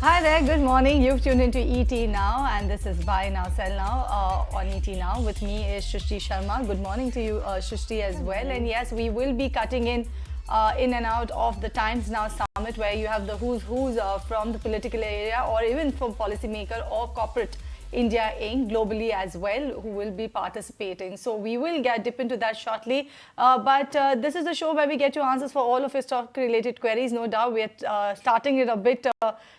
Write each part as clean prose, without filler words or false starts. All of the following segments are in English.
Hi there, good morning. You've tuned into ET Now, and this is Buy Now, Sell Now on ET Now. With me is Shrishti Sharma. Good morning to you, Shrishti, as well. And yes, we will be cutting in and out of the Times Now Summit, where you have the who's from the political area or even from policymaker or corporate India Inc. globally as well, who will be participating. So we will dip into that shortly. But this is the show where we get you answers for all of your stock-related queries. No doubt, we are starting it a bit.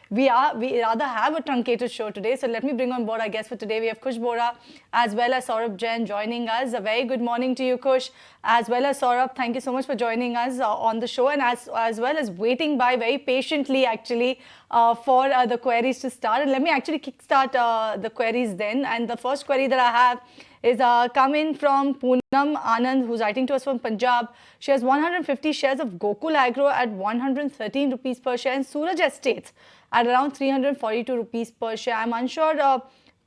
We rather have a truncated show today. So let me bring on board our guest for today. We have Kush Bohra as well as Saurabh Jain joining us. A very good morning to you, Kush, as well as Saurabh. Thank you so much for joining us on the show, and as well as waiting by very patiently actually for the queries to start. And let me actually kickstart the queries then. And the first query that I have is coming from Poonam Anand, who's writing to us from Punjab. She has 150 shares of Gokul Agro at 113 rupees per share and Suraj Estates at around 342 rupees per share. I'm unsure,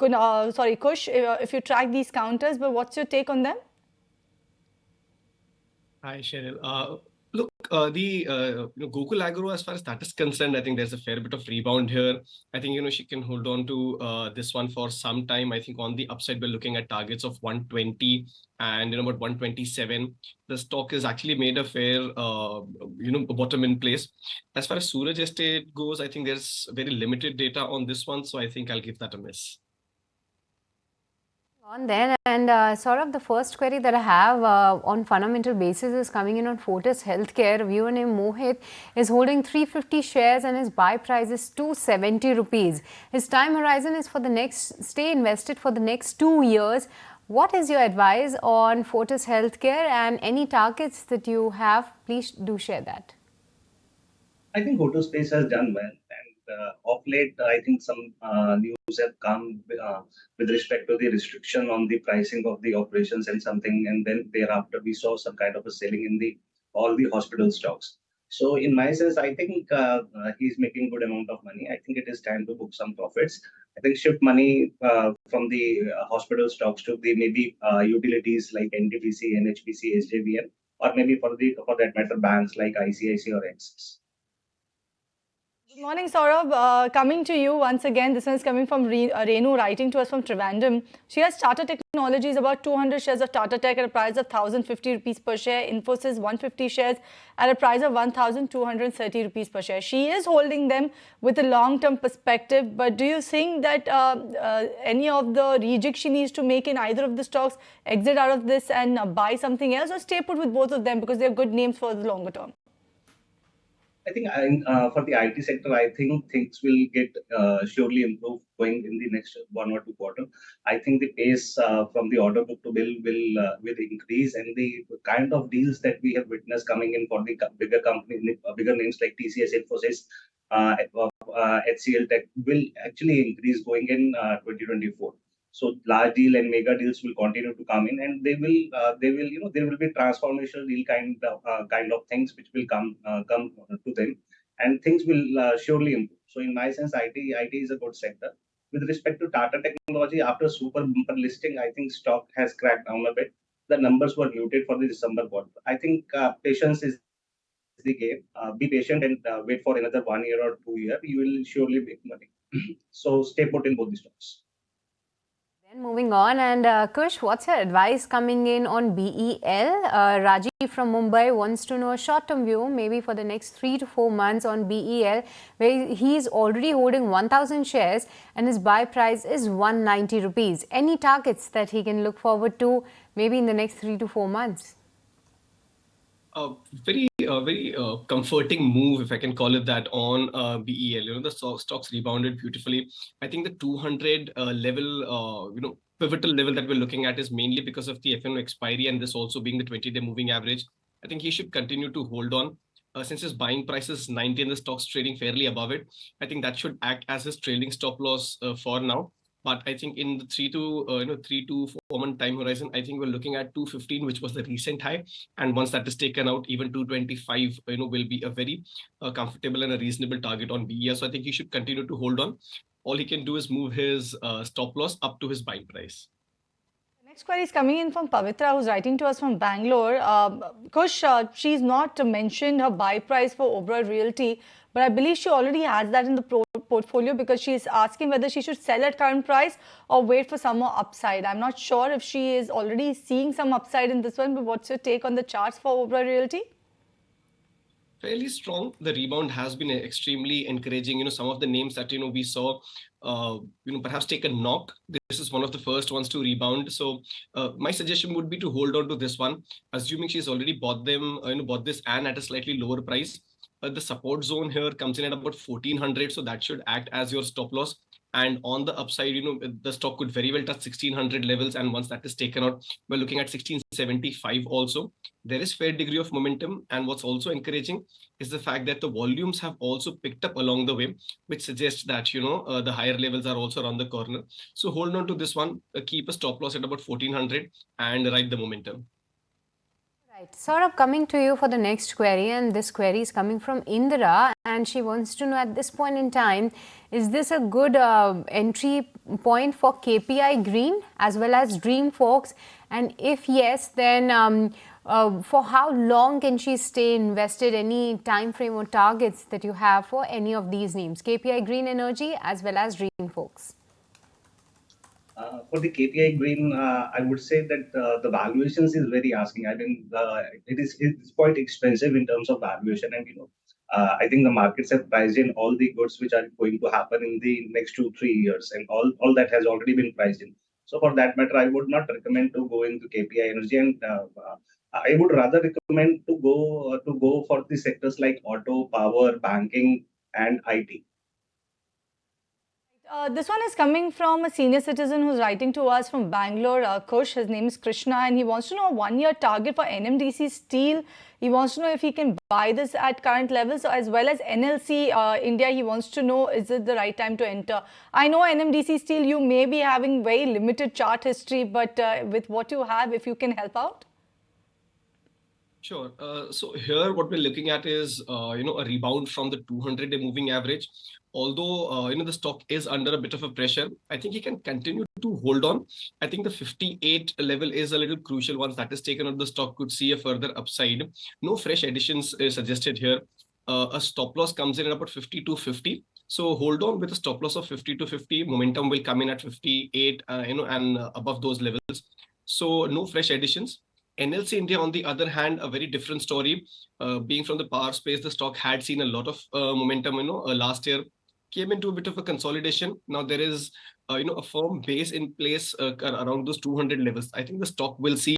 Kush, if you track these counters, but what's your take on them? Hi, Cheryl. Look, the Gokul Agro, as far as that is concerned, I think there's a fair bit of rebound here. I think she can hold on to this one for some time. I think on the upside, we're looking at targets of 120 and about 127. The stock has actually made a fair bottom in place. As far as Suraj Estate goes, I think there's very limited data on this one, so I think I'll give that a miss. On then, and sort of the first query that I have on fundamental basis is coming in on Fortis Healthcare. Viewer named Mohit is holding 350 shares and his buy price is 270 rupees. His time horizon is for the next, stay invested for the next 2 years. What is your advice on Fortis Healthcare, and any targets that you have, please do share that. I think auto space has done well, and of late, I think some news have come with respect to the restriction on the pricing of the operations and something, and then thereafter we saw some kind of a selling in the all the hospital stocks. So, in my sense, I think he's making good amount of money. I think it is time to book some profits. I think shift money from the hospital stocks to the maybe utilities like NTPC, NHPC, SJVN, or maybe for that matter banks like ICICI or Axis. Good morning, Saurabh. Coming to you once again. This one is coming from Renu, writing to us from Trivandrum. She has Tata Technologies, about 200 shares of Tata Tech at a price of 1,050 rupees per share. Infosys, 150 shares at a price of 1,230 rupees per share. She is holding them with a long-term perspective. But do you think that any of the rejects she needs to make in either of the stocks, exit out of this and buy something else, or stay put with both of them because they're good names for the longer term? I think for the IT sector, I think things will get surely improved going in the next 1 or 2 quarters. I think the pace from the order book to bill will increase, and the kind of deals that we have witnessed coming in for the bigger companies, bigger names like TCS, Infosys, HCL Tech will actually increase going in 2024. So large deal and mega deals will continue to come in, and there will be transformational deal kind of things which will come to them, and things will surely improve. So in my sense, IT is a good sector. With respect to Tata Technology, after super bumper listing, I think stock has cracked down a bit. The numbers were muted for the December quarter. I think patience is the game. Be patient and wait for another 1 year or 2 years. You will surely make money. So stay put in both the stocks. Then moving on, and Kush, what's your advice coming in on BEL? Rajiv from Mumbai wants to know a short-term view, maybe for the next 3 to 4 months on BEL, where he's already holding 1,000 shares and his buy price is 190 rupees. Any targets that he can look forward to maybe in the next 3 to 4 months? Very comforting move, if I can call it that, on BEL. The stocks rebounded beautifully. I think the 200 level, pivotal level that we're looking at is mainly because of the FNO expiry, and this also being the 20-day moving average. I think he should continue to hold on. Since his buying price is 90 and the stock's trading fairly above it, I think that should act as his trailing stop loss for now. But I think in the 3 to 4 month time horizon, I think we're looking at 215, which was the recent high. And once that is taken out, even 225, will be a very comfortable and a reasonable target on BEL. So I think he should continue to hold on. All he can do is move his stop loss up to his buying price. Next query is coming in from Pavitra, who's writing to us from Bangalore. Kush, she's not mentioned her buy price for Oberoi Realty, but I believe she already has that in the portfolio because she is asking whether she should sell at current price or wait for some more upside. I'm not sure if she is already seeing some upside in this one, but what's your take on the charts for Oberoi Realty? Fairly strong. The rebound has been extremely encouraging. Some of the names that we saw, perhaps take a knock. This is one of the first ones to rebound. So my suggestion would be to hold on to this one, assuming she's already bought them, bought this and at a slightly lower price. The support zone here comes in at about 1400, so that should act as your stop loss. And on the upside, the stock could very well touch 1600 levels, and once that is taken out, we're looking at 1675 also. There is fair degree of momentum, and what's also encouraging is the fact that the volumes have also picked up along the way, which suggests that the higher levels are also around the corner. So hold on to this one, keep a stop loss at about 1400 and ride the momentum. Right. Saurabh, coming to you for the next query, and this query is coming from Indira, and she wants to know at this point in time, is this a good entry point for KPI Green as well as Dreamforks? And if yes, then for how long can she stay invested? Any time frame or targets that you have for any of these names, KPI Green Energy as well as Dreamforks? For the KPI Green, I would say that the valuations is very asking. I mean, it's quite expensive in terms of valuation, and I think the markets have priced in all the goods which are going to happen in the next 2-3 years, and all that has already been priced in. So for that matter, I would not recommend to go into KPI Energy, and I would rather recommend to go for the sectors like auto, power, banking, and IT. This one is coming from a senior citizen who's writing to us from Bangalore, Kush. His name is Krishna, and he wants to know a one-year target for NMDC Steel. He wants to know if he can buy this at current levels, as well as NLC India. He wants to know, is it the right time to enter? I know NMDC Steel, you may be having very limited chart history, but with what you have, if you can help out. Sure. So here what we're looking at is, a rebound from the 200-day moving average. Although, the stock is under a bit of a pressure, I think he can continue to hold on. I think the 58 level is a little crucial. Once that is taken out, the stock could see a further upside. No fresh additions is suggested here. A stop loss comes in at about 50-50. So hold on with a stop loss of 50-50. Momentum will come in at 58, and above those levels. So no fresh additions. NLC India, on the other hand, a very different story. Being from the power space, the stock had seen a lot of momentum, last year. Came into a bit of a consolidation. Now there is, a firm base in place around those 200 levels. I think the stock will see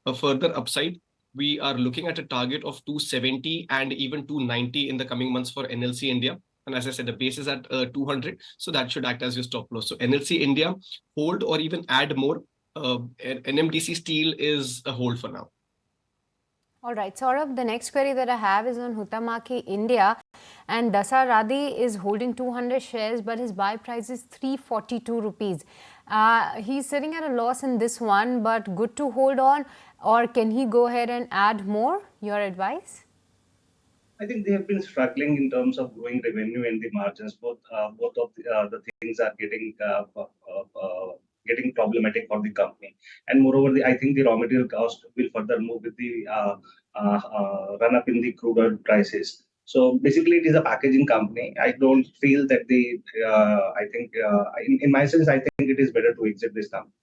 a further upside. We are looking at a target of 270 and even 290 in the coming months for NLC India. And as I said, the base is at 200. So that should act as your stop loss. So NLC India, hold or even add more. NMDC Steel is a hold for now. All right, Saurabh, the next query that I have is on Huhtamaki India, and Dasa Radhi is holding 200 shares, but his buy price is 342 rupees. He's sitting at a loss in this one, but good to hold on, or can he go ahead and add more? Your advice? I think they have been struggling in terms of growing revenue and the margins. Both of the things are getting problematic for the company. And moreover, I think the raw material cost will further move with the run up in the crude oil prices. So basically, it is a packaging company. I don't feel that in my sense, I think it is better to exit this company.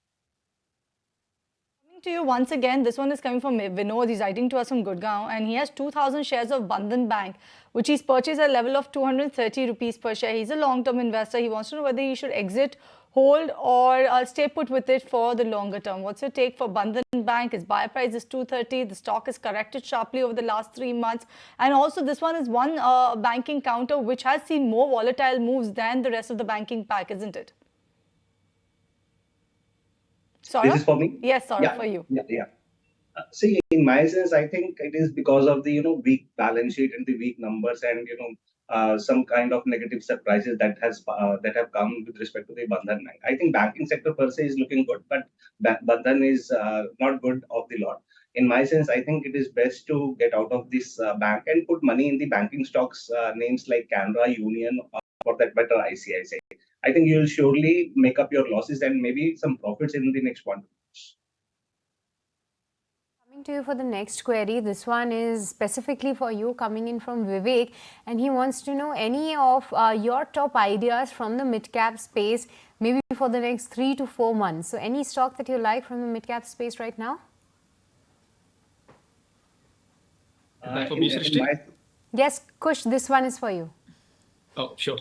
To you once again, this one is coming from Vinod. He's writing to us from Gurgaon, and he has 2,000 shares of Bandhan Bank, which he's purchased at a level of 230 rupees per share. He's a long-term investor. He wants to know whether he should exit, hold, or stay put with it for the longer term. What's your take for Bandhan Bank? His buy price is 230. The stock has corrected sharply over the last 3 months. And also, this one is one banking counter which has seen more volatile moves than the rest of the banking pack, isn't it? Saurabh? This is for me? Yes, Saurabh, for you. Yeah. See, in my sense, I think it is because of the weak balance sheet and the weak numbers, and some kind of negative surprises that have come with respect to the Bandhan Bank. I think banking sector per se is looking good, but Bandhan is not good of the lot. In my sense, I think it is best to get out of this bank and put money in the banking stocks, names like Canara, Union, or for that matter, ICICI. I think you will surely make up your losses and maybe some profits in the next 1 2 years. To you for the next query. This one is specifically for you, coming in from Vivek, and he wants to know any of your top ideas from the mid-cap space, maybe for the next 3 to 4 months. So any stock that you like from the mid-cap space right now? Is that for me, Srishti? Yes, Kush, this one is for you. Oh, sure.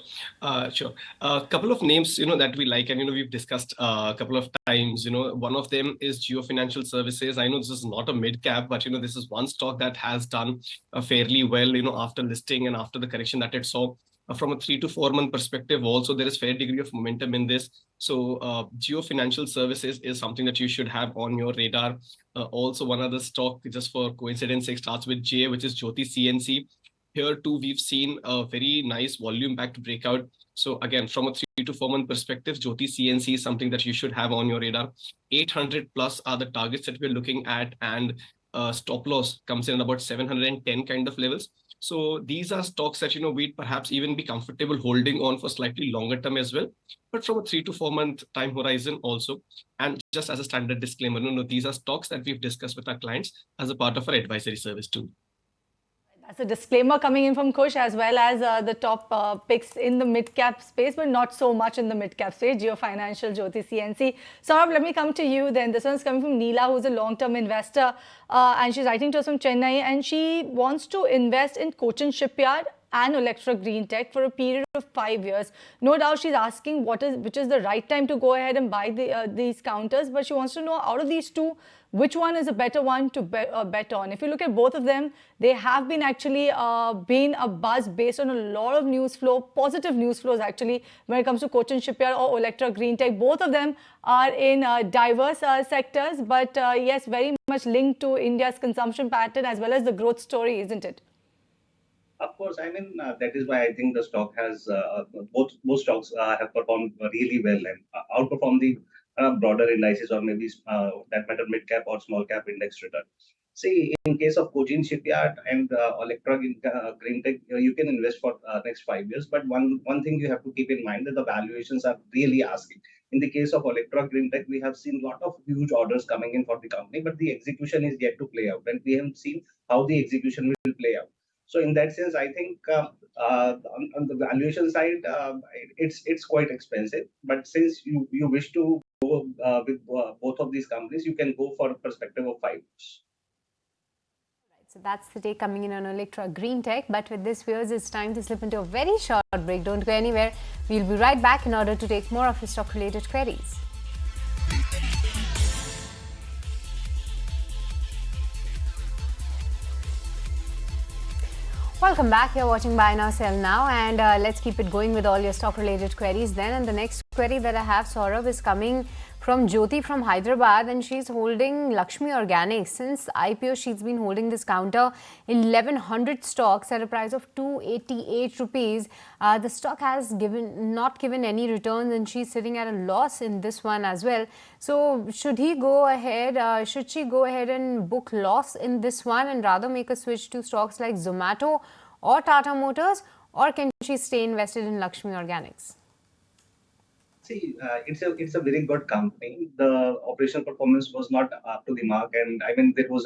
Sure. A couple of names, that we like, and, we've discussed a couple of times, one of them is Geo Financial Services. I know this is not a mid cap, but, this is one stock that has done fairly well, after listing and after the correction that it saw. From a 3 to 4 month perspective, also, there is fair degree of momentum in this. So Geo Financial Services is something that you should have on your radar. Also, one other stock, just for coincidence sake, starts with J, which is Jyoti CNC. Here too, we've seen a very nice volume-backed breakout. So again, from a 3 to 4 month perspective, Jyoti CNC is something that you should have on your radar. 800 plus are the targets that we're looking at, and stop loss comes in at about 710 kind of levels. So these are stocks that, we'd perhaps even be comfortable holding on for slightly longer term as well, but from a 3 to 4 month time horizon also. And just as a standard disclaimer, these are stocks that we've discussed with our clients as a part of our advisory service too. That's a disclaimer coming in from Kush, as well as the top picks in the mid-cap space, but not so much in the mid-cap space. Geo Financial, Jyoti CNC. Saurabh, let me come to you then. This one's coming from Neela, who's a long-term investor, and she's writing to us from Chennai, and she wants to invest in Cochin Shipyard and Electra Green Tech for a period of 5 years. No doubt she's asking which is the right time to go ahead and buy these counters, but she wants to know, out of these two, which one is a better one to bet on? If you look at both of them, they have been actually been a buzz based on a lot of news flow, positive news flows actually, when it comes to Cochin Shipyard or Electra Green Tech. Both of them are in diverse sectors, but yes, very much linked to India's consumption pattern as well as the growth story, isn't it? Of course, I mean, that is why I think the stock has, both stocks have performed really well and outperformed the broader indices, or maybe that matter mid-cap or small-cap index return. See, in case of Cochin Shipyard and Electra Green Tech, you can invest for next 5 years. But one thing you have to keep in mind that the valuations are really asking. In the case of Electra Green Tech, we have seen a lot of huge orders coming in for the company, but the execution is yet to play out, and we haven't seen how the execution will play out. So in that sense, I think on the valuation side, it's quite expensive. But since you wish to go with both of these companies, you can go for a perspective of 5 years. So that's the take coming in on Electra Green Tech. But with this, viewers, it's time to slip into a very short break. Don't go anywhere. We'll be right back in order to take more of your stock-related queries. Welcome back. You're watching Buy Now, Sell Now, and let's keep it going with all your stock-related queries then. And the next query that I have, Saurabh, is coming from Jyoti from Hyderabad, and she's holding Lakshmi Organics. Since IPO, she's been holding this counter 1100 stocks at a price of 288 rupees. The stock has not given any returns, and she's sitting at a loss in this one as well. So should she go ahead and book loss in this one and rather make a switch to stocks like Zomato or Tata Motors, or can she stay invested in Lakshmi Organics? See, it's a very good company. The operational performance was not up to the mark, and I mean there was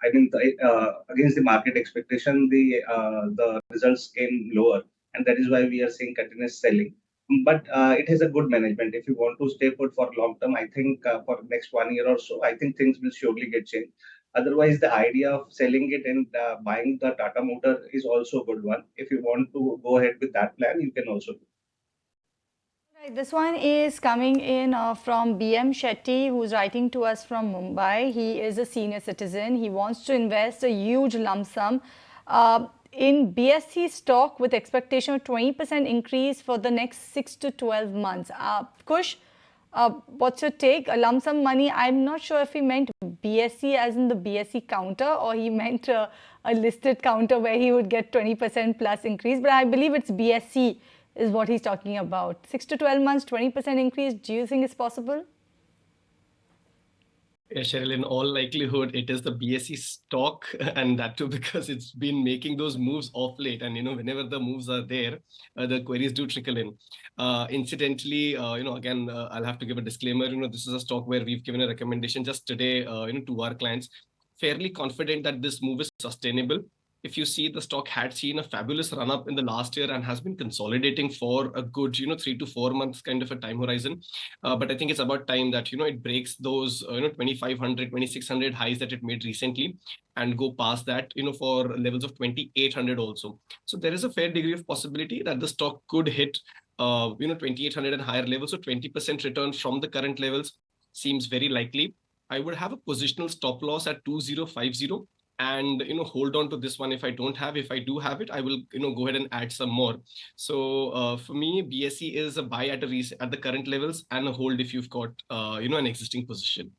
against the market expectation, the results came lower, and that is why we are seeing continuous selling. But it has a good management. If you want to stay put for long term, I think for next 1 year or so, I think things will surely get changed. Otherwise, the idea of selling it and buying the Tata Motor is also a good one. If you want to go ahead with that plan, you can also do. Right, this one is coming in from BM Shetty, who's writing to us from Mumbai. He is a senior citizen. He wants to invest a huge lump sum in BSC stock with expectation of 20% increase for the next 6 to 12 months. Kush, what's your take? A lump sum money, I'm not sure if he meant BSC as in the BSC counter, or he meant a listed counter where he would get 20% plus increase, but I believe it's BSC is what he's talking about. 6 to 12 months, 20% increase. Do you think it's possible? Yeah, Cheryl, in all likelihood, it is the BSE stock, and that too because it's been making those moves off late. And whenever the moves are there, the queries do trickle in. Incidentally, again, I'll have to give a disclaimer. This is a stock where we've given a recommendation just today, to our clients. Fairly confident that this move is sustainable. If you see, the stock had seen a fabulous run up in the last year and has been consolidating for a good 3 to 4 months kind of a time horizon. But I think it's about time that it breaks those 2500 2600 highs that it made recently and go past that for levels of 2800 also. So there is a fair degree of possibility that the stock could hit 2800 and higher levels. So 20% return from the current levels seems very likely. I would have a positional stop loss at 2050 and hold on to this one. If I don't have, if I do have it, I will go ahead and add some more. So for me, BSE is a buy at the current levels and a hold if you've got an existing position.